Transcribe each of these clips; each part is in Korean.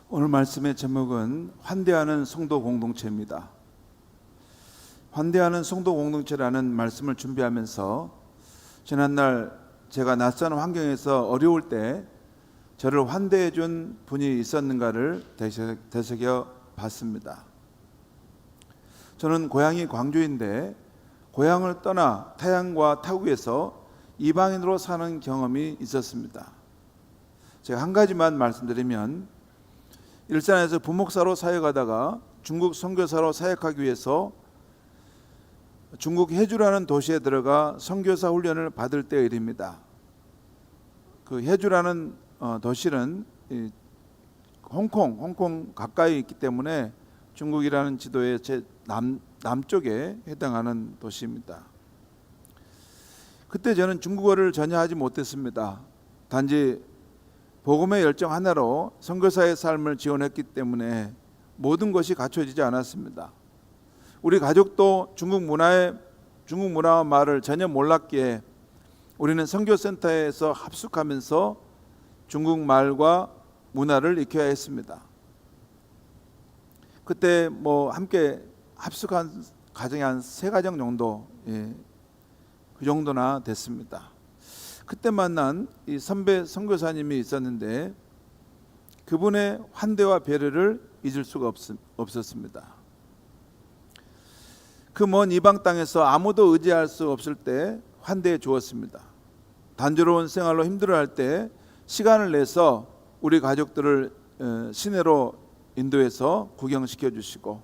오늘 말씀의 제목은 환대하는 성도 공동체입니다. 환대하는 성도 공동체라는 말씀을 준비하면서 지난날 제가 낯선 환경에서 어려울 때 저를 환대해 준 분이 있었는가를 되새겨 봤습니다. 저는 고향이 광주인데 고향을 떠나 타향과 타국에서 이방인으로 사는 경험이 있었습니다. 제가 한 가지만 말씀드리면, 일산에서 부목사로 사역하다가 중국 선교사로 사역하기 위해서 중국 해주라는 도시에 들어가 선교사 훈련을 받을 때의 일입니다. 그 해주라는 도시는 홍콩 가까이 있기 때문에 중국이라는 지도의 제 남쪽에 해당하는 도시입니다. 그때 저는 중국어를 전혀 하지 못했습니다. 단지 복음의 열정 하나로 선교사의 삶을 지원했기 때문에 모든 것이 갖춰지지 않았습니다. 우리 가족도 중국 문화와 말을 전혀 몰랐기에 우리는 선교센터에서 합숙하면서 중국 말과 문화를 익혀야 했습니다. 그때 함께 합숙한 가정이 한 3가정 정도, 그 정도나 됐습니다. 그때 만난 이 선배 선교사님이 있었는데 그분의 환대와 배려를 잊을 수가 없었습니다. 그 먼 이방 땅에서 아무도 의지할 수 없을 때 환대해 주었습니다. 단조로운 생활로 힘들어할 때 시간을 내서 우리 가족들을 시내로 인도해서 구경시켜 주시고,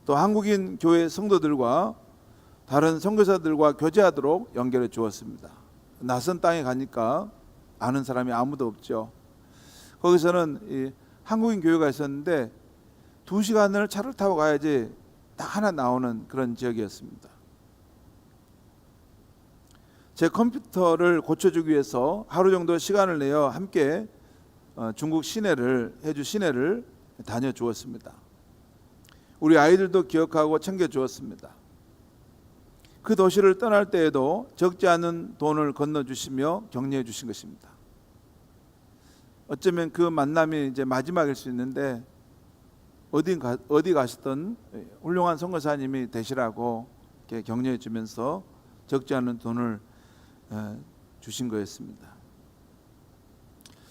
또 한국인 교회 성도들과 다른 선교사들과 교제하도록 연결해 주었습니다. 낯선 땅에 가니까 아는 사람이 아무도 없죠. 거기서는 한국인 교회가 있었는데 2시간을 차를 타고 가야지 딱 하나 나오는 그런 지역이었습니다. 제 컴퓨터를 고쳐주기 위해서 하루 정도 시간을 내어 함께 중국 해주 시내를 다녀주었습니다. 우리 아이들도 기억하고 챙겨주었습니다. 그 도시를 떠날 때에도 적지 않은 돈을 건너주시며 격려해 주신 것입니다. 어쩌면 그 만남이 이제 마지막일 수 있는데 어디 가시던 훌륭한 선교사님이 되시라고 이렇게 격려해 주면서 적지 않은 돈을 주신 거였습니다.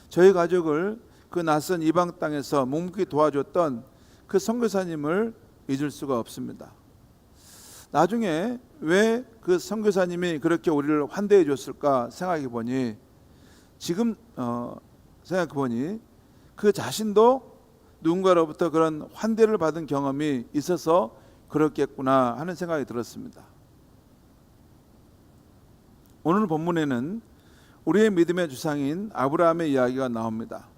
저희 가족을 그 낯선 이방 땅에서 묵묵히 도와줬던 그 선교사님을 잊을 수가 없습니다. 나중에 왜 그 선교사님이 그렇게 우리를 환대해 줬을까 생각해 보니 그 자신도 누군가로부터 그런 환대를 받은 경험이 있어서 그렇겠구나 하는 생각이 들었습니다. 오늘 본문에는 우리의 믿음의 주상인 아브라함의 이야기가 나옵니다.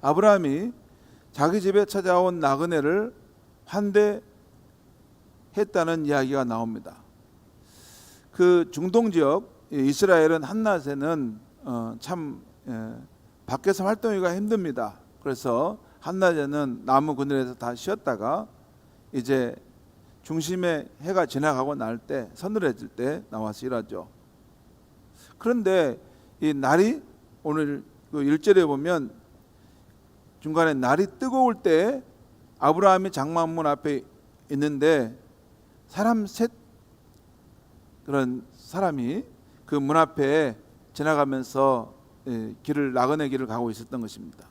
아브라함이 자기 집에 찾아온 나그네를 환대했다는 이야기가 나옵니다. 그 중동 지역 이스라엘은 한낮에는 밖에서 활동하기가 힘듭니다. 그래서 한낮에는 나무 그늘에서 다 쉬었다가 이제 중심에 해가 지나가고 날 때, 서늘해질 때 나와서 일하죠. 그런데 이 날이 오늘 그 1절에 보면 중간에 날이 뜨거울 때 아브라함이 장막문 앞에 있는데 그런 사람이 그 문 앞에 지나가면서 나그네 길을 가고 있었던 것입니다.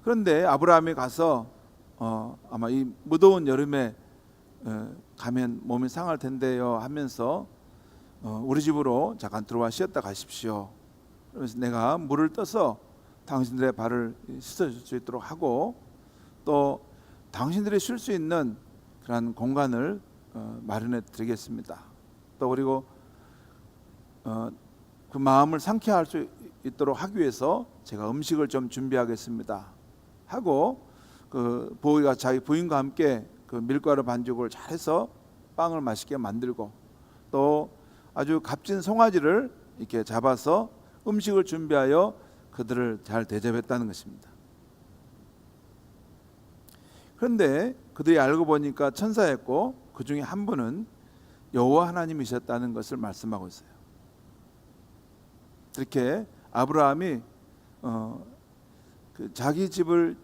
그런데 아브라함이 가서 아마 이 무더운 여름에 가면 몸이 상할 텐데요 하면서 우리 집으로 잠깐 들어와 쉬었다 가십시오. 그래서 내가 물을 떠서 당신들의 발을 씻어줄 수 있도록 하고, 또 당신들이 쉴 수 있는 그런 공간을 마련해 드리겠습니다. 또 그리고 그 마음을 상쾌할 수 있도록 하기 위해서 제가 음식을 좀 준비하겠습니다 하고, 그 보이가 자기 부인과 함께 그 밀가루 반죽을 잘해서 빵을 맛있게 만들고, 또 아주 값진 송아지를 이렇게 잡아서 음식을 준비하여 그들을 잘 대접했다는 것입니다. 그런데 그들이 알고 보니까 천사였고 그 중에 한 분은 여호와 하나님이셨다는 것을 말씀하고 있어요. 이렇게 아브라함이 그 자기 집을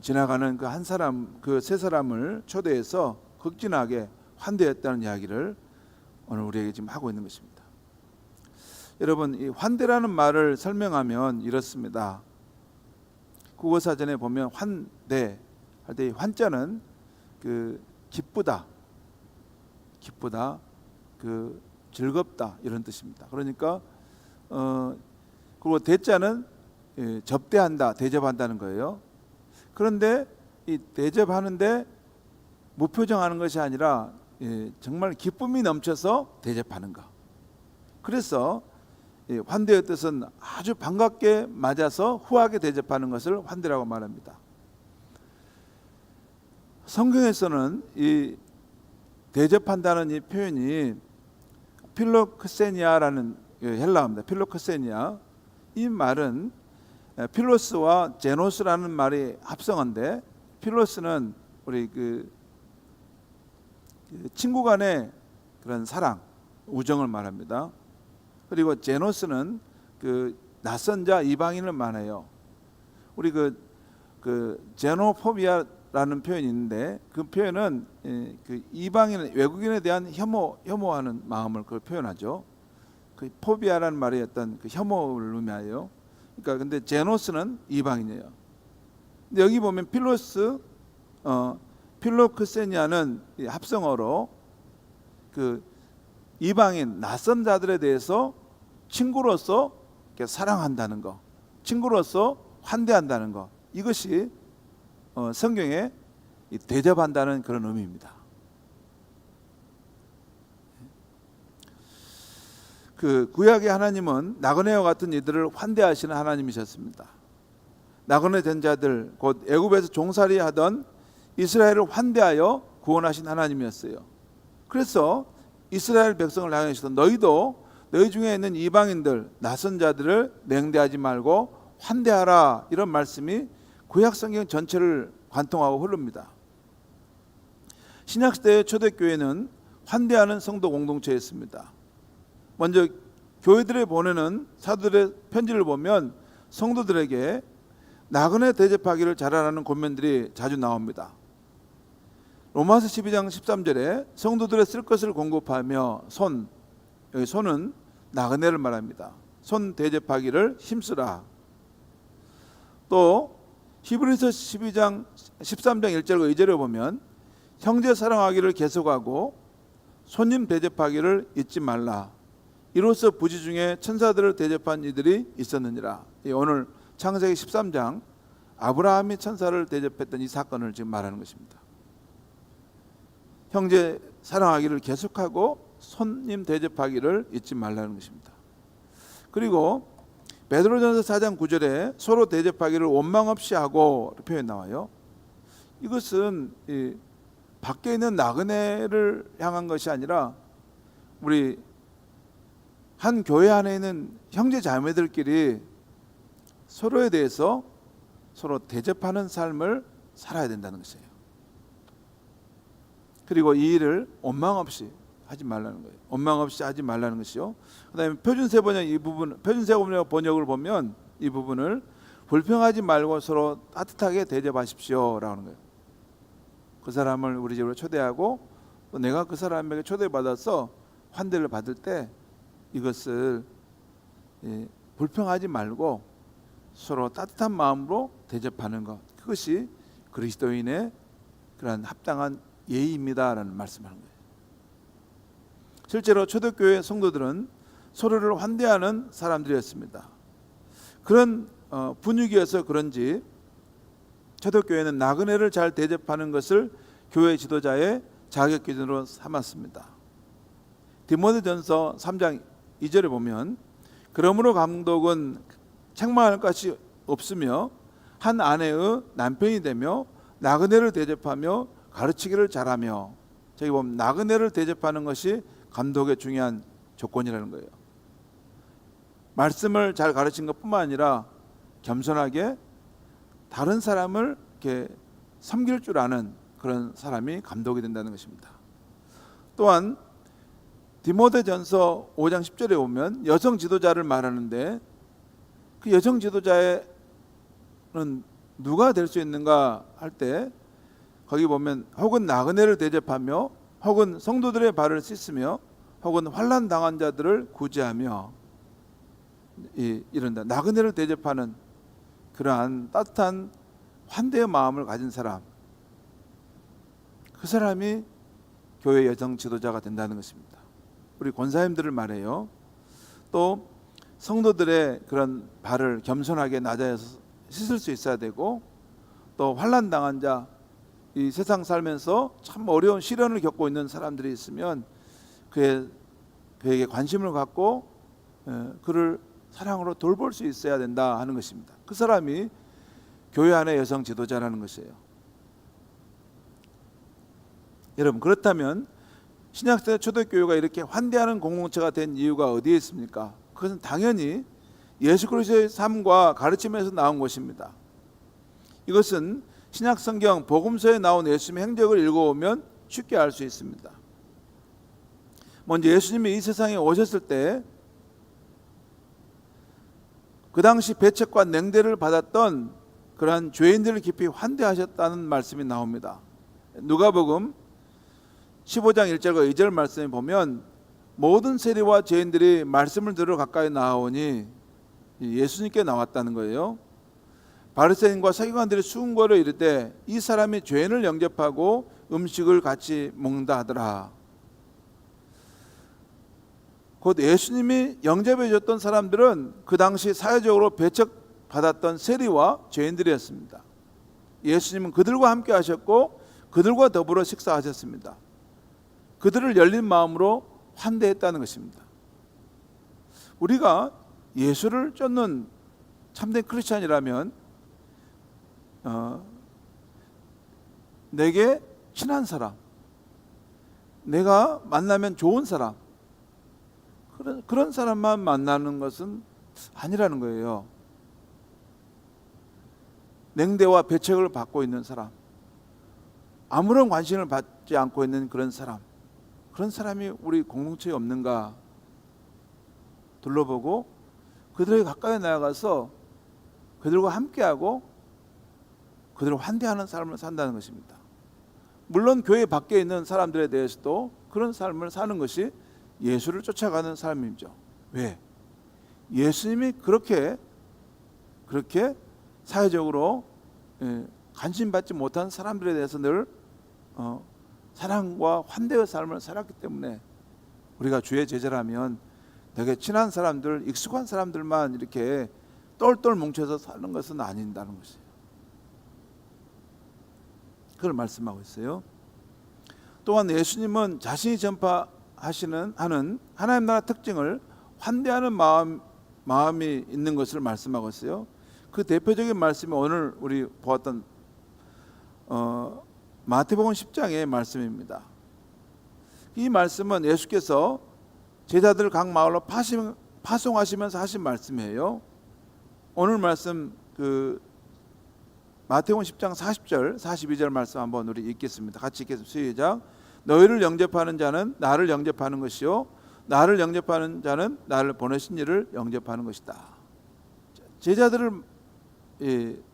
지나가는 그 한 사람, 그 세 사람을 초대해서 극진하게 환대했다는 이야기를 오늘 우리에게 지금 하고 있는 것입니다. 여러분, 이 환대라는 말을 설명하면 이렇습니다. 국어사전에 보면 환대 할 때 환자는 그 기쁘다, 그 즐겁다 이런 뜻입니다. 그러니까 그리고 대자는 접대한다, 대접한다는 거예요. 그런데 이 대접하는데 무표정하는 것이 아니라 정말 기쁨이 넘쳐서 대접하는 것. 그래서 환대의 뜻은 아주 반갑게 맞아서 후하게 대접하는 것을 환대라고 말합니다. 성경에서는 이 대접한다는 이 표현이 필로크세니아라는 헬라어입니다. 필로크세니아. 이 말은 필로스와 제노스라는 말이 합성어인데, 필로스는 우리 그 친구 간의 그런 사랑, 우정을 말합니다. 그리고 제노스는 그 낯선 자, 이방인을 말해요. 우리 그 제노포비아라는 표현이 있는데, 그 표현은 그 이방인, 외국인에 대한 혐오하는 마음을 그걸 표현하죠. 그 포비아라는 말이 어떤 그 혐오를 의미해요. 그러니까 근데 제노스는 이방인이에요. 근데 여기 보면 필로크세니아는 합성어로 그 이방인, 낯선 자들에 대해서 친구로서 사랑한다는 거, 친구로서 환대한다는 거, 이것이 성경에 대접한다는 그런 의미입니다. 그 구약의 하나님은 나그네와 같은 이들을 환대하시는 하나님이셨습니다. 나그네 된 자들, 곧 애굽에서 종살이하던 이스라엘을 환대하여 구원하신 하나님이었어요. 그래서 이스라엘 백성을 향하시던 너희도 너희 중에 있는 이방인들, 낯선 자들을 냉대하지 말고 환대하라, 이런 말씀이 구약 성경 전체를 관통하고 흐릅니다. 신약시대의 초대교회는 환대하는 성도 공동체였습니다. 먼저 교회들에 보내는 사도들의 편지를 보면 성도들에게 나그네 대접하기를 잘하라는 권면들이 자주 나옵니다. 로마서 12장 13절에 성도들의 쓸 것을 공급하며 여기 손은 나그네를 말합니다. 손 대접하기를 힘쓰라. 또 히브리서 12장 13장 1절과 2절에 보면 형제 사랑하기를 계속하고 손님 대접하기를 잊지 말라. 이로써 부지 중에 천사들을 대접한 이들이 있었느니라. 오늘 창세기 13장 아브라함이 천사를 대접했던 이 사건을 지금 말하는 것입니다. 형제 사랑하기를 계속하고 손님 대접하기를 잊지 말라는 것입니다. 그리고 베드로전서 4장 9절에 서로 대접하기를 원망 없이 하고 표현 나와요. 이것은 밖에 있는 나그네를 향한 것이 아니라 우리 한 교회 안에 있는 형제 자매들끼리 서로에 대해서 서로 대접하는 삶을 살아야 된다는 것이에요. 그리고 이 일을 원망 없이 하지 말라는 거예요. 원망 없이 하지 말라는 것이요. 그다음에 표준세 번역을 보면 이 부분을 불평하지 말고 서로 따뜻하게 대접하십시오라고 하는 거예요. 그 사람을 우리 집으로 초대하고 또 내가 그 사람에게 초대받아서 환대를 받을 때 이것을 불평하지 말고 서로 따뜻한 마음으로 대접하는 것, 그것이 그리스도인의 그런 합당한 예의입니다라는 말씀하는 거예요. 실제로 초대교회 성도들은 서로를 환대하는 사람들이었습니다. 그런 분위기여서 그런지 초대교회는 나그네를 잘 대접하는 것을 교회 지도자의 자격 기준으로 삼았습니다. 디모데전서 3장 2절에 보면 그러므로 감독은 책망할 것이 없으며 한 아내의 남편이 되며 나그네를 대접하며 가르치기를 잘하며, 저기 보면 나그네를 대접하는 것이 감독의 중요한 조건이라는 거예요. 말씀을 잘 가르친 것뿐만 아니라 겸손하게 다른 사람을 이렇게 섬길 줄 아는 그런 사람이 감독이 된다는 것입니다. 또한 디모데전서 5장 10절에 보면 여성 지도자를 말하는데 그 여성 지도자의 누가 될 수 있는가 할 때 거기 보면 혹은 나그네를 대접하며 혹은 성도들의 발을 씻으며 혹은 환난 당한 자들을 구제하며 이런다. 나그네를 대접하는 그러한 따뜻한 환대의 마음을 가진 사람, 그 사람이 교회 여성 지도자가 된다는 것입니다. 우리 권사님들을 말해요. 또 성도들의 그런 발을 겸손하게 낮아서 씻을 수 있어야 되고, 또 환난 당한 자, 이 세상 살면서 참 어려운 시련을 겪고 있는 사람들이 있으면 그에게 관심을 갖고 그를 사랑으로 돌볼 수 있어야 된다 하는 것입니다. 그 사람이 교회 안의 여성 지도자라는 것이에요. 여러분, 그렇다면 신약시대 초대교회가 이렇게 환대하는 공동체가 된 이유가 어디에 있습니까? 그것은 당연히 예수 그리스도의 삶과 가르침에서 나온 것입니다. 이것은 신약 성경 복음서에 나온 예수님의 행적을 읽어보면 쉽게 알 수 있습니다. 먼저 예수님이 이 세상에 오셨을 때 그 당시 배척과 냉대를 받았던 그러한 죄인들을 깊이 환대하셨다는 말씀이 나옵니다. 누가복음 15장 1절과 2절 말씀에 보면 모든 세리와 죄인들이 말씀을 들으러 가까이 나오니 예수님께 나왔다는 거예요. 바리새인과 서기관들이 수군거려 이르되 이 사람이 죄인을 영접하고 음식을 같이 먹는다 하더라. 곧 예수님이 영접해 줬던 사람들은 그 당시 사회적으로 배척받았던 세리와 죄인들이었습니다. 예수님은 그들과 함께 하셨고 그들과 더불어 식사하셨습니다. 그들을 열린 마음으로 환대했다는 것입니다. 우리가 예수를 쫓는 참된 크리스찬이라면 내게 친한 사람, 내가 만나면 좋은 사람, 그런 사람만 만나는 것은 아니라는 거예요. 냉대와 배척을 받고 있는 사람, 아무런 관심을 받지 않고 있는 그런 사람이 우리 공동체에 없는가 둘러보고 그들에게 가까이 나아가서 그들과 함께하고 그들을 환대하는 삶을 산다는 것입니다. 물론 교회 밖에 있는 사람들에 대해서도 그런 삶을 사는 것이 예수를 쫓아가는 삶이죠. 왜? 예수님이 그렇게 사회적으로 관심받지 못한 사람들에 대해서 늘 사랑과 환대의 삶을 살았기 때문에 우리가 주의 제자라면 되게 친한 사람들, 익숙한 사람들만 이렇게 똘똘 뭉쳐서 사는 것은 아닌다는 것이에요. 그걸 말씀하고 있어요. 또한 예수님은 자신이 전파하는 하나님 나라 특징을 환대하는 마음이 있는 것을 말씀하고 있어요. 그 대표적인 말씀이 오늘 우리 보았던 마태복음 10장의 말씀입니다. 이 말씀은 예수께서 제자들을 각 마을로 파송하시면서 하신 말씀이에요. 오늘 말씀 마태복음 10장 40절 42절 말씀 한번 우리 읽겠습니다. 같이 읽겠습니다. 시작. 너희를 영접하는 자는 나를 영접하는 것이요 나를 영접하는 자는 나를 보내신 이를 영접하는 것이다. 제자들을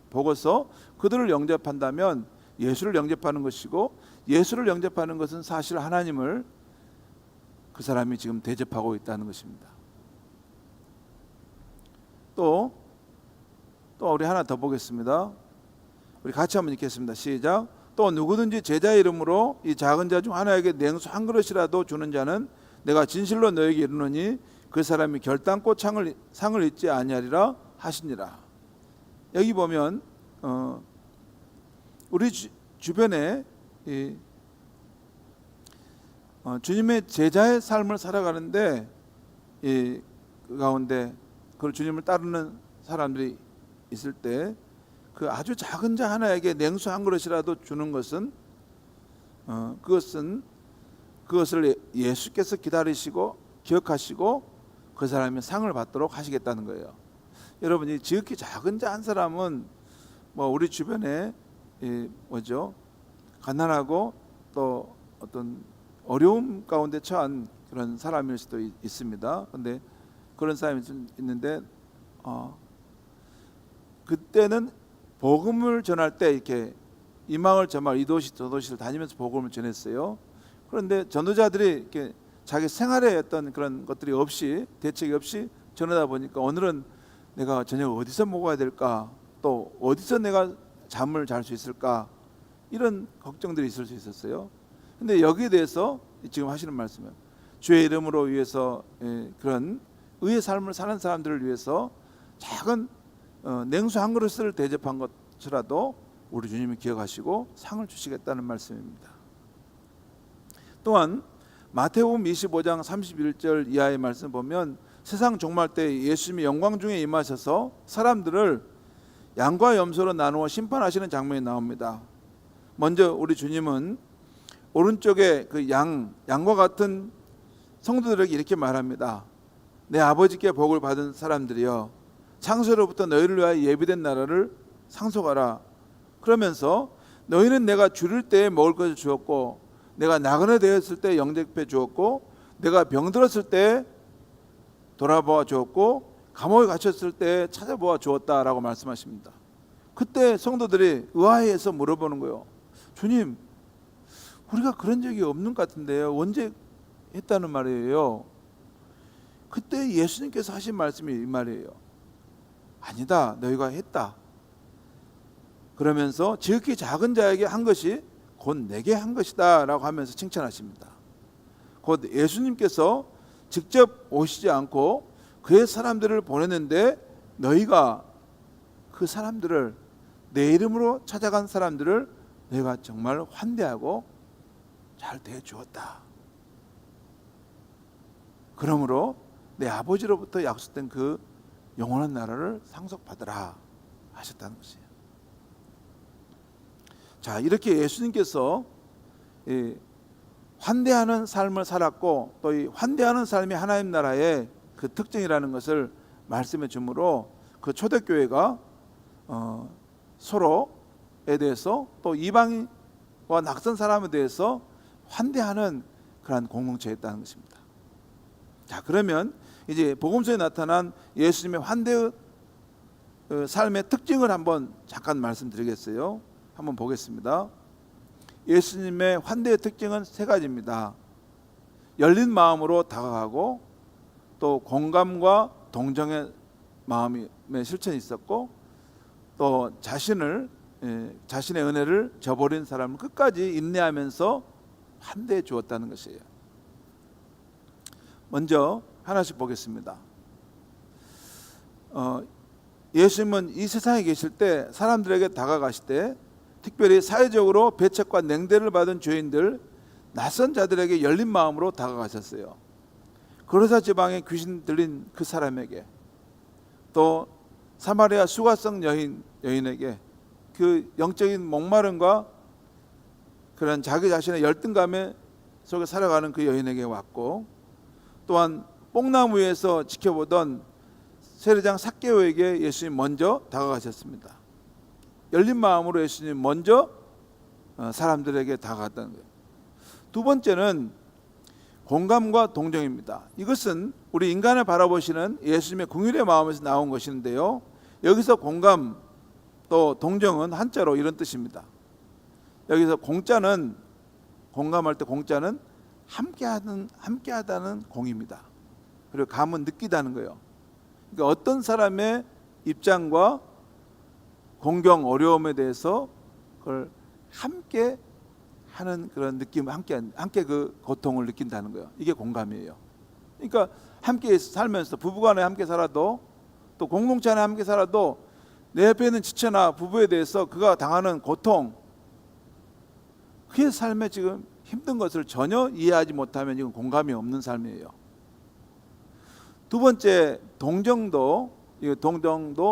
보고서 그들을 영접한다면 예수를 영접하는 것이고, 예수를 영접하는 것은 사실 하나님을 그 사람이 지금 대접하고 있다는 것입니다. 또 우리 하나 더 보겠습니다. 우리 같이 한번 읽겠습니다. 시작. 또 누구든지 제자의 이름으로 이 작은 자 중 하나에게 냉수 한 그릇이라도 주는 자는 내가 진실로 너에게 이르노니 그 사람이 결단코 상을 잊지 아니하리라 하시니라. 여기 보면 우리 주변에 주님의 제자의 삶을 살아가는데 그 가운데 그 주님을 따르는 사람들이 있을 때 그 아주 작은 자 하나에게 냉수 한 그릇이라도 주는 것은 그것을 예수께서 기다리시고 기억하시고 그 사람이 상을 받도록 하시겠다는 거예요. 여러분이 지극히 작은 자 한 사람은 우리 주변에 가난하고 또 어떤 어려움 가운데 처한 그런 사람일 수도 있습니다. 그런데 그런 사람이 있는데 그때는 복음을 전할 때 이렇게 이 마을 저 마을 이 도시 저 도시를 다니면서 복음을 전했어요. 그런데 전도자들이 이렇게 자기 생활에 어떤 그런 것들이 없이 대책이 없이 전하다 보니까 오늘은 내가 저녁 어디서 먹어야 될까, 또 어디서 내가 잠을 잘 수 있을까, 이런 걱정들이 있을 수 있었어요. 근데 여기에 대해서 지금 하시는 말씀은 주의 이름으로 위해서 그런 의의 삶을 사는 사람들을 위해서 작은 냉수 한 그릇을 대접한 것이라도 우리 주님이 기억하시고 상을 주시겠다는 말씀입니다. 또한 마태복음 25장 31절 이하의 말씀 보면 세상 종말 때 예수님이 영광 중에 임하셔서 사람들을 양과 염소로 나누어 심판하시는 장면이 나옵니다. 먼저 우리 주님은 오른쪽에 그 양과 같은 성도들에게 이렇게 말합니다. 내 아버지께 복을 받은 사람들이여, 창세로부터 너희를 위하여 예비된 나라를 상속하라. 그러면서 너희는 내가 줄일 때에 먹을 것을 주었고, 내가 나그네 되었을 때 영접해 주었고, 내가 병들었을 때 돌아보아 주었고, 감옥에 갇혔을 때 찾아보아 주었다라고 말씀하십니다. 그때 성도들이 의아해서 물어보는 거예요. 주님, 우리가 그런 적이 없는 것 같은데요, 언제 했다는 말이에요? 그때 예수님께서 하신 말씀이 이 말이에요. 아니다, 너희가 했다. 그러면서 지극히 작은 자에게 한 것이 곧 내게 한 것이다 라고 하면서 칭찬하십니다. 곧 예수님께서 직접 오시지 않고 그의 사람들을 보냈는데 너희가 그 사람들을, 내 이름으로 찾아간 사람들을 너희가 정말 환대하고 잘 대해주었다. 그러므로 내 아버지로부터 약속된 그 영원한 나라를 상속받으라 하셨다는 것이에요. 자, 이렇게 예수님께서 환대하는 삶을 살았고, 또 이 환대하는 삶이 하나님 나라의 그 특징이라는 것을 말씀해 주므로 그 초대교회가 서로에 대해서 또 이방인과 낯선 사람에 대해서 환대하는 그러한 공동체였다는 것입니다. 자, 그러면 이제 복음서에 나타난 예수님의 환대의 삶의 특징을 한번 잠깐 말씀드리겠어요. 한번 보겠습니다. 예수님의 환대의 특징은 세 가지입니다. 열린 마음으로 다가가고, 또 공감과 동정의 마음의 실천이 있었고, 또 자신의 은혜를 저버린 사람을 끝까지 인내하면서 환대해 주었다는 것이에요. 먼저 하나씩 보겠습니다. 예수님은 이 세상에 계실 때 사람들에게 다가가실 때 특별히 사회적으로 배척과 냉대를 받은 죄인들, 낯선 자들에게 열린 마음으로 다가가셨어요. 고레사 지방에 귀신 들린 그 사람에게, 또 사마리아 수가성 여인에게, 그 영적인 목마름과 그런 자기 자신의 열등감 속에 살아가는 그 여인에게 왔고, 또한 뽕나무 위에서 지켜보던 세리장 삭개오에게 예수님 먼저 다가가셨습니다. 열린 마음으로 예수님 먼저 사람들에게 다가갔다는 거예요. 두 번째는 공감과 동정입니다. 이것은 우리 인간을 바라보시는 예수님의 긍휼의 마음에서 나온 것인데요, 여기서 공감 또 동정은 한자로 이런 뜻입니다. 여기서 공자는, 공감할 때 공자는 함께하다는 공입니다. 그리고 감은 느끼다는 거예요. 그러니까 어떤 사람의 입장과 공경, 어려움에 대해서 그걸 함께 하는 그런 느낌, 함께 그 고통을 느낀다는 거예요. 이게 공감이에요. 그러니까 함께 살면서 부부간에 함께 살아도, 또 공동체 안에 함께 살아도 내 옆에 있는 지체나 부부에 대해서 그가 당하는 고통, 그의 삶에 지금 힘든 것을 전혀 이해하지 못하면 이건 공감이 없는 삶이에요. 두 번째, 동정도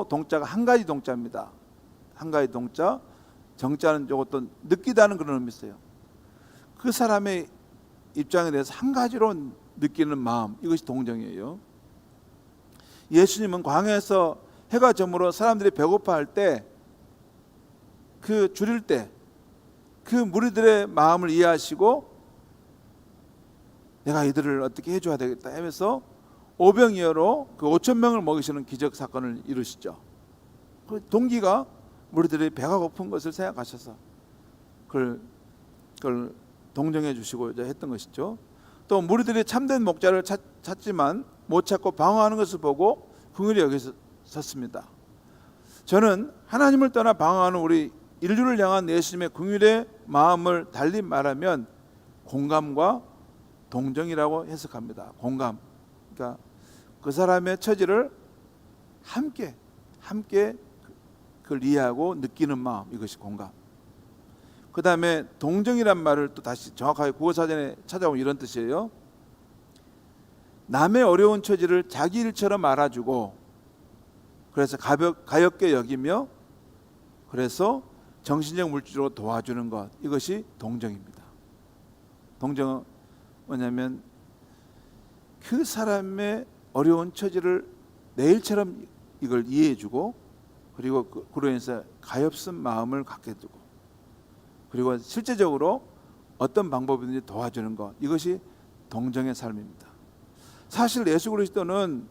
동자가 한 가지 동자입니다. 한 가지 동자, 정자는 저것도 느끼다는 그런 의미 있어요. 그 사람의 입장에 대해서 한 가지로 느끼는 마음, 이것이 동정이에요. 예수님은 광야에서 해가 저물어 사람들이 배고파할 때, 그 줄일 때 그 무리들의 마음을 이해하시고 내가 이들을 어떻게 해줘야 되겠다 하면서 오병이어로 그 5,000명을 먹이시는 기적 사건을 이루시죠. 그 동기가 무리들이 배가 고픈 것을 생각하셔서 그걸 동정해 주시고 했던 것이죠. 또 무리들이 참된 목자를 찾지만 못 찾고 방황하는 것을 보고 긍휼히 여기셨습니다. 저는 하나님을 떠나 방황하는 우리 인류를 향한 예수님의 긍휼의 마음을 달리 말하면 공감과 동정이라고 해석합니다. 공감. 그러니까 그 사람의 처지를 함께 그걸 이해하고 느끼는 마음, 이것이 공감. 그 다음에 동정이란 말을 또 다시 정확하게 국어사전에 찾아보면 이런 뜻이에요. 남의 어려운 처지를 자기 일처럼 알아주고 그래서 가볍게 여기며 그래서 정신적 물질적으로 도와주는 것, 이것이 동정입니다. 동정은 뭐냐면 그 사람의 어려운 처지를 내 일처럼 이걸 이해해주고 그리고 그로 인해서 가엾은 마음을 갖게 되고 그리고 실제적으로 어떤 방법이든지 도와주는 것, 이것이 동정의 삶입니다. 사실 예수 그리스도는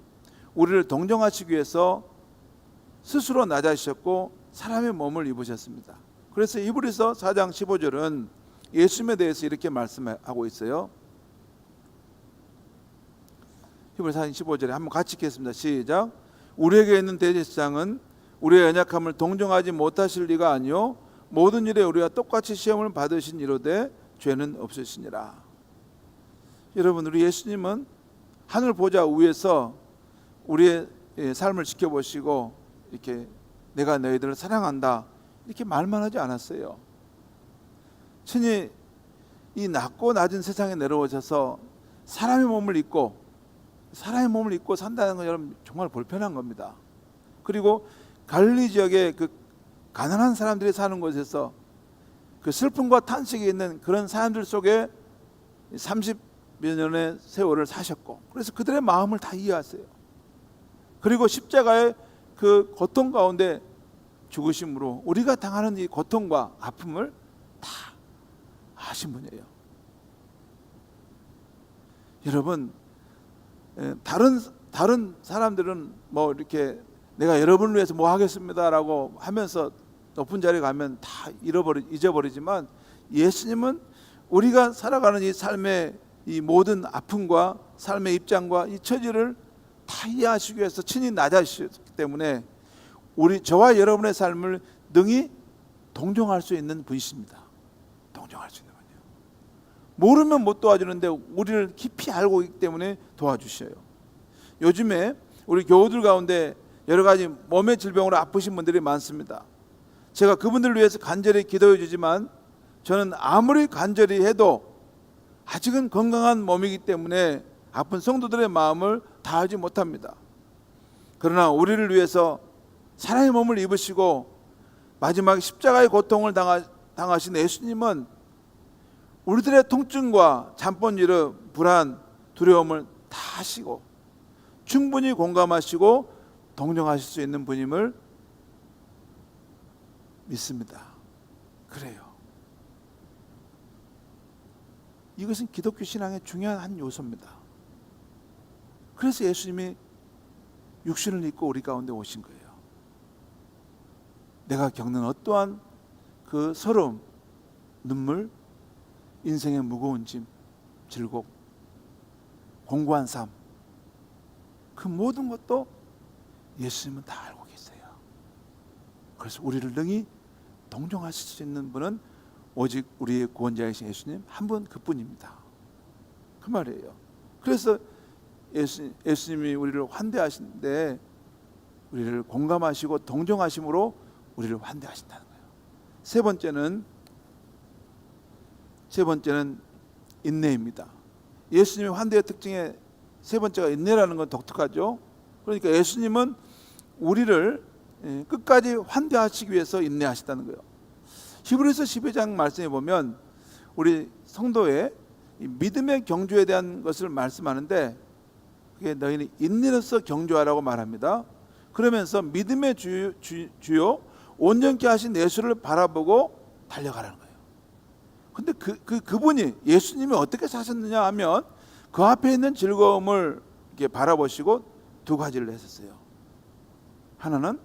우리를 동정하시기 위해서 스스로 낮아지셨고 사람의 몸을 입으셨습니다. 그래서 히브리서 4장 15절은 예수님에 대해서 이렇게 말씀하고 있어요. 히브리서 4장 15절에 한번 같이 읽겠습니다. 시작. 우리에게 있는 대제사장은 우리의 연약함을 동정하지 못하실 리가 아니요 모든 일에 우리와 똑같이 시험을 받으신 이로되 죄는 없으시니라. 여러분, 우리 예수님은 하늘 보좌 위에서 우리의 삶을 지켜보시고 이렇게 내가 너희들을 사랑한다 이렇게 말만 하지 않았어요. 친히 이 낮고 낮은 세상에 내려오셔서 사람의 몸을 입고 산다는 건 여러분 정말 불편한 겁니다. 그리고 갈릴리 지역의 그 가난한 사람들이 사는 곳에서 그 슬픔과 탄식이 있는 그런 사람들 속에 30여 년의 세월을 사셨고 그래서 그들의 마음을 다 이해하세요. 그리고 십자가의 그 고통 가운데 죽으심으로 우리가 당하는 이 고통과 아픔을 다 아신 분이에요. 여러분, 다른 사람들은 뭐 이렇게 내가 여러분을 위해서 뭐 하겠습니다라고 하면서 높은 자리에 가면 다 잊어버리지만 예수님은 우리가 살아가는 이 삶의 이 모든 아픔과 삶의 입장과 이 처지를 다 이해하시기 위해서 친히 낮아지셨기 때문에 저와 여러분의 삶을 능히 동정할 수 있는 분이십니다. 동정할 수 있는 분이에요. 모르면 못 도와주는데 우리를 깊이 알고 있기 때문에 도와주셔요. 요즘에 우리 교우들 가운데 여러 가지 몸의 질병으로 아프신 분들이 많습니다. 제가 그분들을 위해서 간절히 기도해 주지만 저는 아무리 간절히 해도 아직은 건강한 몸이기 때문에 아픈 성도들의 마음을 다하지 못합니다. 그러나 우리를 위해서 사람의 몸을 입으시고 마지막 십자가의 고통을 당하신 예수님은 우리들의 통증과 잠본일의 불안, 두려움을 다 하시고 충분히 공감하시고 동정하실 수 있는 분임을 믿습니다. 그래요. 이것은 기독교 신앙의 중요한 한 요소입니다. 그래서 예수님이 육신을 입고 우리 가운데 오신 거예요. 내가 겪는 어떠한 그 서러움, 눈물, 인생의 무거운 짐, 즐겁, 공고한 삶, 그 모든 것도 예수님은 다 알고 계세요. 그래서 우리를 능히 동정하실 수 있는 분은 오직 우리의 구원자이신 예수님 한 분 그뿐입니다. 그 말이에요. 그래서 예수님이 우리를 환대하시는데 우리를 공감하시고 동정하심으로 우리를 환대하신다는 거예요. 세 번째는 인내입니다. 예수님의 환대의 특징의 세 번째가 인내라는 건 독특하죠. 그러니까 예수님은 우리를 끝까지 환대하시기 위해서 인내하시다는 거예요. 히브리서 12장 말씀에 보면 우리 성도의 믿음의 경주에 대한 것을 말씀하는데 그게 너희는 인내로서 경주하라고 말합니다. 그러면서 믿음의 주요 온전케 하신 예수를 바라보고 달려가라는 거예요. 근데 그분이 예수님이 어떻게 사셨느냐 하면 그 앞에 있는 즐거움을 이렇게 바라보시고 두 가지를 했었어요. 하나는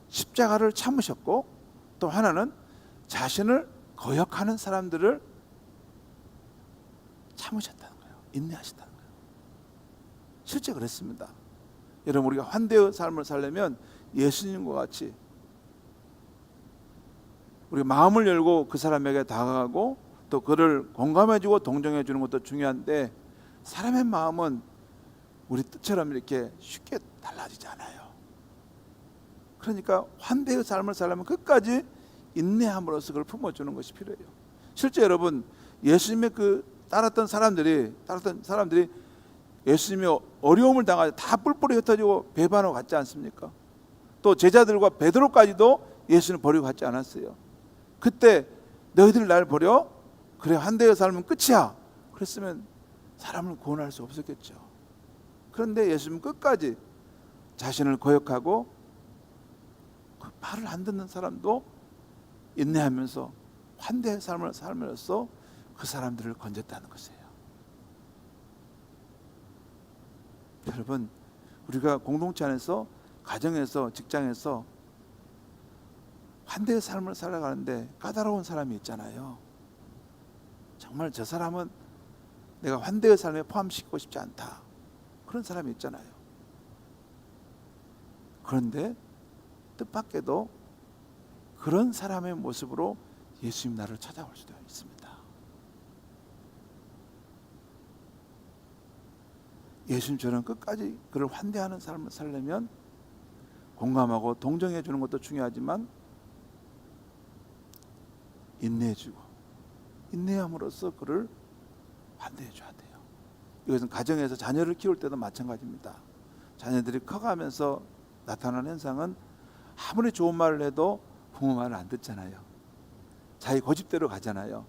십자가를 참으셨고 또 하나는 자신을 거역하는 사람들을 참으셨다는 거예요. 인내하셨다는 거예요. 실제 그랬습니다. 여러분, 우리가 환대의 삶을 살려면 예수님과 같이 우리 마음을 열고 그 사람에게 다가가고 또 그를 공감해주고 동정해주는 것도 중요한데, 사람의 마음은 우리 뜻처럼 이렇게 쉽게 달라지지 않아요. 그러니까 환대의 삶을 살려면 끝까지 인내함으로써 그걸 품어주는 것이 필요해요. 실제 여러분, 예수님의 따랐던 사람들이 예수님이 어려움을 당하자 다 뿔뿔이 흩어지고 배반하고 갔지 않습니까? 또 제자들과 베드로까지도 예수님 버리고 갔지 않았어요. 그때 너희들 날 버려? 그래, 환대의 삶은 끝이야. 그랬으면 사람을 구원할 수 없었겠죠. 그런데 예수님은 끝까지 자신을 거역하고 그 말을 안 듣는 사람도 인내하면서 환대의 삶을 살면서 그 사람들을 건졌다는 것이에요. 여러분, 우리가 공동체 안에서, 가정에서, 직장에서 환대의 삶을 살아가는데 까다로운 사람이 있잖아요. 정말 저 사람은 내가 환대의 삶에 포함시키고 싶지 않다, 그런 사람이 있잖아요. 그런데 뜻밖에도 그런 사람의 모습으로 예수님 나를 찾아올 수도 있습니다. 예수님처럼 끝까지 그를 환대하는 삶을 살려면 공감하고 동정해 주는 것도 중요하지만 인내해주고 인내함으로써 그를 환대해 줘야 돼요. 이것은 가정에서 자녀를 키울 때도 마찬가지입니다. 자녀들이 커가면서 나타나는 현상은 아무리 좋은 말을 해도 부모 말을 안 듣잖아요. 자기 고집대로 가잖아요.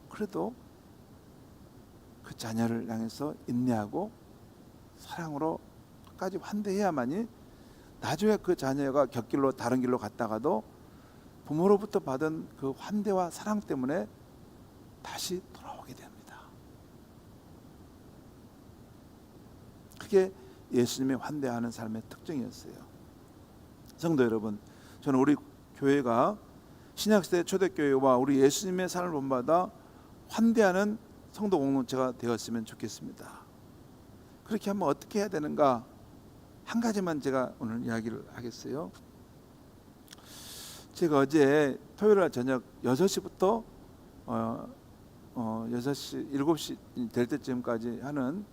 그래도 그 자녀를 향해서 인내하고 사랑으로 끝까지 환대해야만이 나중에 그 자녀가 곁길로 다른 길로 갔다가도 부모로부터 받은 그 환대와 사랑 때문에 다시 돌아오게 됩니다. 그게 예수님의 환대하는 삶의 특징이었어요. 성도 여러분, 저는 우리 교회가 신약시대 초대교회와 우리 예수님의 삶을 본받아 환대하는 성도 공동체가 되었으면 좋겠습니다. 그렇게 하면 어떻게 해야 되는가, 한 가지만 제가 오늘 이야기를 하겠어요. 제가 어제 토요일날 저녁 6시부터 6시, 7시 될 때쯤까지 하는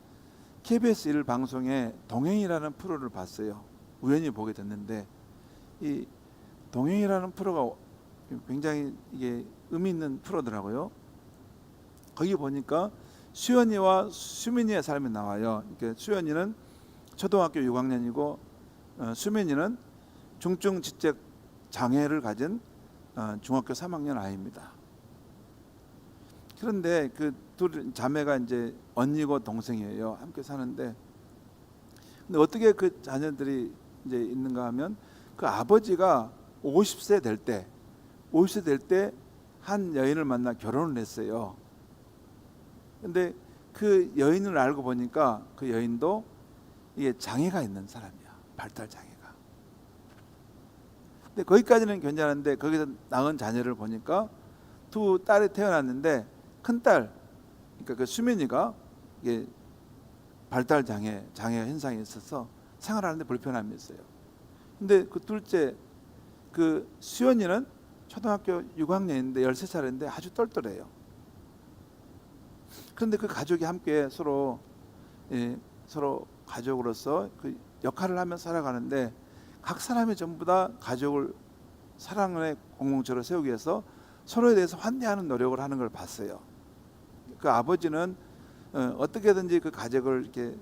KBS 1 방송의 동행이라는 프로를 봤어요. 우연히 보게 됐는데 이 동행이라는 프로가 굉장히 이게 의미 있는 프로더라고요. 거기 보니까 수연이와 수민이의 삶이 나와요. 그러니까 수연이는 초등학교 6학년이고 수민이는 중증 지적 장애를 가진 중학교 3학년 아이입니다. 그런데 그 둘 자매가 이제 언니고 동생이에요. 함께 사는데, 근데 어떻게 그 자녀들이 이제 있는가 하면 그 아버지가 50세 될 때 한 여인을 만나 결혼을 했어요. 근데 그 여인을 알고 보니까 그 여인도 이게 장애가 있는 사람이야. 발달 장애가. 근데 거기까지는 괜찮은데 거기서 낳은 자녀를 보니까 두 딸이 태어났는데 큰 딸, 그러니까 그 수민이가 이게 발달 장애 현상이 있어서 생활하는데 불편함이 있어요. 근데 그 둘째 그 수연이는 초등학교 6학년인데 13살인데 아주 똘똘해요. 그런데 그 가족이 함께 서로 가족으로서 그 역할을 하며 살아가는데 각 사람이 전부 다 가족을 사랑의 공동체로 세우기 위해서 서로에 대해서 환대하는 노력을 하는 걸 봤어요. 그 아버지는 어떻게든지 그 가족을 이렇게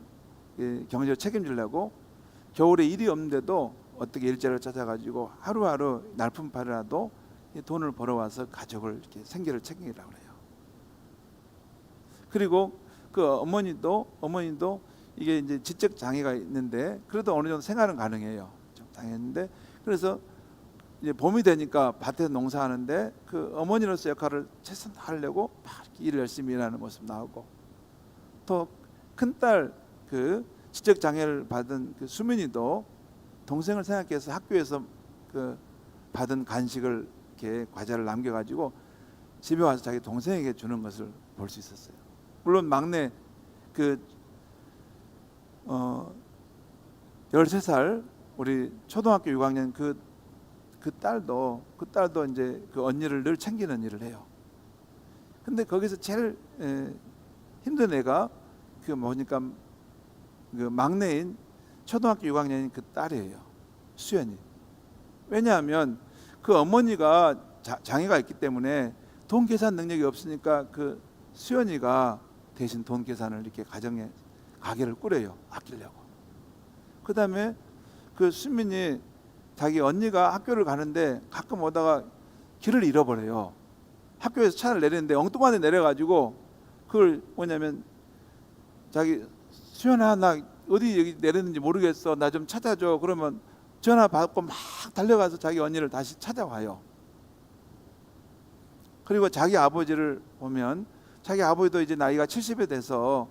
경제를 책임지려고 겨울에 일이 없는데도 어떻게 일자리를 찾아가지고 하루하루 날품팔이라도 돈을 벌어와서 가족을 이렇게 생계를 책임지려고 해요. 그리고 그 어머니도 이게 이제 지적 장애가 있는데 그래도 어느 정도 생활은 가능해요. 좀 당했는데 그래서 이제 봄이 되니까 밭에서 농사하는데 그 어머니로서 역할을 최선을 하려고 막 일을 열심히 일하는 모습 나오고, 또 큰딸 그 지적 장애를 받은 그 수민이도 동생을 생각해서 학교에서 그 받은 간식을 이렇게 과자를 남겨가지고 집에 와서 자기 동생에게 주는 것을 볼 수 있었어요. 물론 막내 그 13살 우리 초등학교 6학년 그 딸도 이제 그 언니를 늘 챙기는 일을 해요. 근데 거기서 제일 힘든 애가 그 뭐니까 그 막내인 초등학교 6학년인 그 딸이에요. 수연이. 왜냐하면 그 어머니가 장애가 있기 때문에 돈 계산 능력이 없으니까 그 수연이가 대신 돈 계산을 이렇게 가정에 가게를 꾸려요. 아끼려고. 그 다음에 그 수민이 자기 언니가 학교를 가는데 가끔 오다가 길을 잃어버려요. 학교에서 차를 내리는데 엉뚱한 데 내려가지고 그걸 뭐냐면 자기 수연아 나 어디 여기 내렸는지 모르겠어 나 좀 찾아줘. 그러면 전화 받고 막 달려가서 자기 언니를 다시 찾아와요. 그리고 자기 아버지를 보면 자기 아버지도 이제 나이가 70에 돼서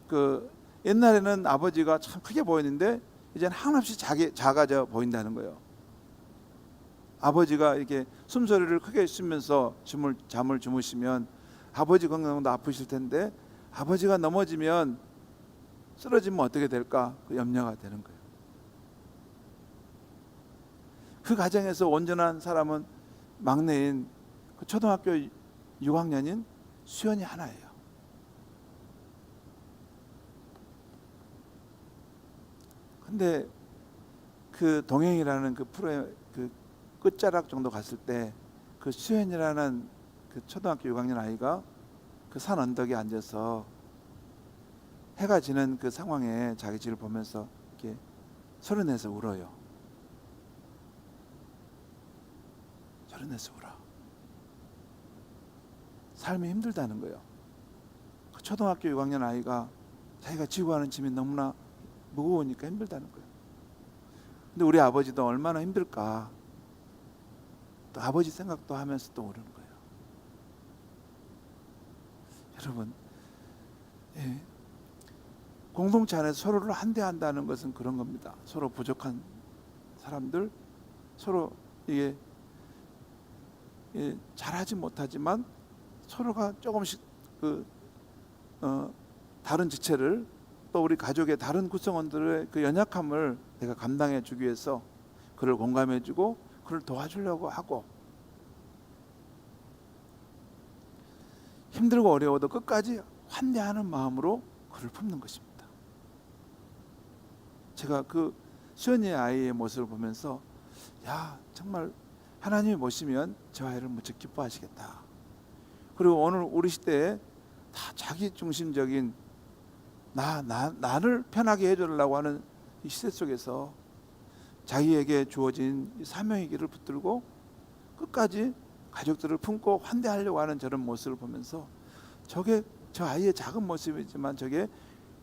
그 옛날에는 아버지가 참 크게 보였는데 이제는 한없이 작아져 보인다는 거예요. 아버지가 이렇게 숨소리를 크게 쉬면서 잠을 주무시면 아버지 건강도 아프실 텐데 아버지가 넘어지면 쓰러지면 어떻게 될까 그 염려가 되는 거예요. 그 가정에서 온전한 사람은 막내인 그 초등학교 6학년인 수연이 하나예요. 근데 그 동행이라는 그 프로의 그 끝자락 정도 갔을 때 그 수연이라는 그 초등학교 6학년 아이가 그 산 언덕에 앉아서 해가 지는 그 상황에 자기 집을 보면서 이렇게 소리 내서 울어요. 소리 내서 울어. 삶이 힘들다는 거예요. 그 초등학교 6학년 아이가 자기가 지고 가는 짐이 너무나 무거우니까 힘들다는 거예요. 근데 우리 아버지도 얼마나 힘들까 또 아버지 생각도 하면서 또 오르는 거예요. 여러분, 공동체 안에서 서로를 한대한다는 것은 그런 겁니다. 서로 부족한 사람들, 서로 이게 잘하지 못하지만 서로가 조금씩 다른 지체를 또 우리 가족의 다른 구성원들의 그 연약함을 내가 감당해 주기 위해서 그를 공감해 주고 그를 도와주려고 하고 힘들고 어려워도 끝까지 환대하는 마음으로 그를 품는 것입니다. 제가 그 수연이의 아이의 모습을 보면서 야 정말 하나님이 보시면 저 아이를 무척 기뻐하시겠다. 그리고 오늘 우리 시대에 다 자기 중심적인 나를 편하게 해주려고 하는 이 시대 속에서 자기에게 주어진 사명의 길을 붙들고 끝까지 가족들을 품고 환대하려고 하는 저런 모습을 보면서 저게 저 아이의 작은 모습이지만 저게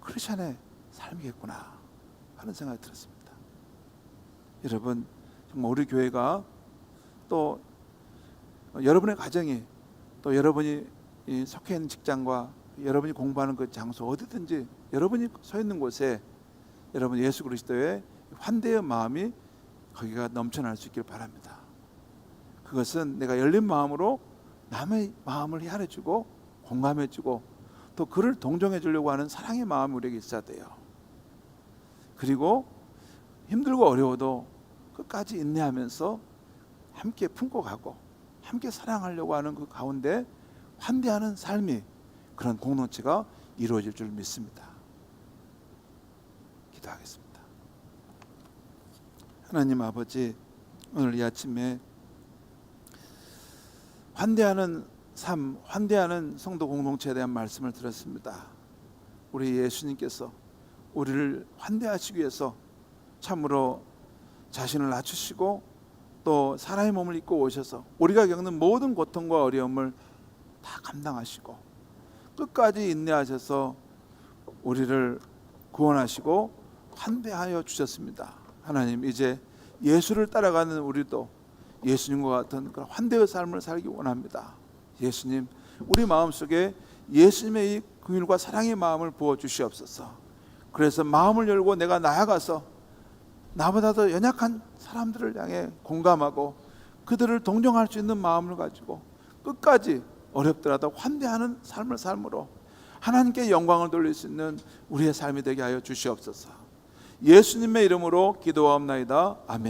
크리스천의 삶이겠구나 하는 생각이 들었습니다. 여러분 정말 우리 교회가 또 여러분의 가정이 또 여러분이 속해 있는 직장과 여러분이 공부하는 그 장소 어디든지 여러분이 서 있는 곳에 여러분 예수 그리스도의 환대의 마음이 거기가 넘쳐날 수 있길 바랍니다. 그것은 내가 열린 마음으로 남의 마음을 헤아려주고 공감해주고 또 그를 동정해 주려고 하는 사랑의 마음이 우리에게 있어야 돼요. 그리고 힘들고 어려워도 끝까지 인내하면서 함께 품고 가고 함께 사랑하려고 하는 그 가운데 환대하는 삶이 그런 공동체가 이루어질 줄 믿습니다. 기도하겠습니다. 하나님 아버지, 오늘 이 아침에 환대하는 삶, 환대하는 성도 공동체에 대한 말씀을 들었습니다. 우리 예수님께서 우리를 환대하시기 위해서 참으로 자신을 낮추시고 또 사람의 몸을 입고 오셔서 우리가 겪는 모든 고통과 어려움을 다 감당하시고 끝까지 인내하셔서 우리를 구원하시고 환대하여 주셨습니다. 하나님, 이제 예수를 따라가는 우리도 예수님과 같은 그런 환대의 삶을 살기 원합니다. 예수님, 우리 마음속에 예수님의 이 긍휼과 사랑의 마음을 부어 주시옵소서. 그래서 마음을 열고 내가 나아가서 나보다 더 연약한 사람들을 향해 공감하고 그들을 동정할 수 있는 마음을 가지고 끝까지 어렵더라도 환대하는 삶을 삶으로 하나님께 영광을 돌릴 수 있는 우리의 삶이 되게 하여 주시옵소서. 예수님의 이름으로 기도하옵나이다. 아멘.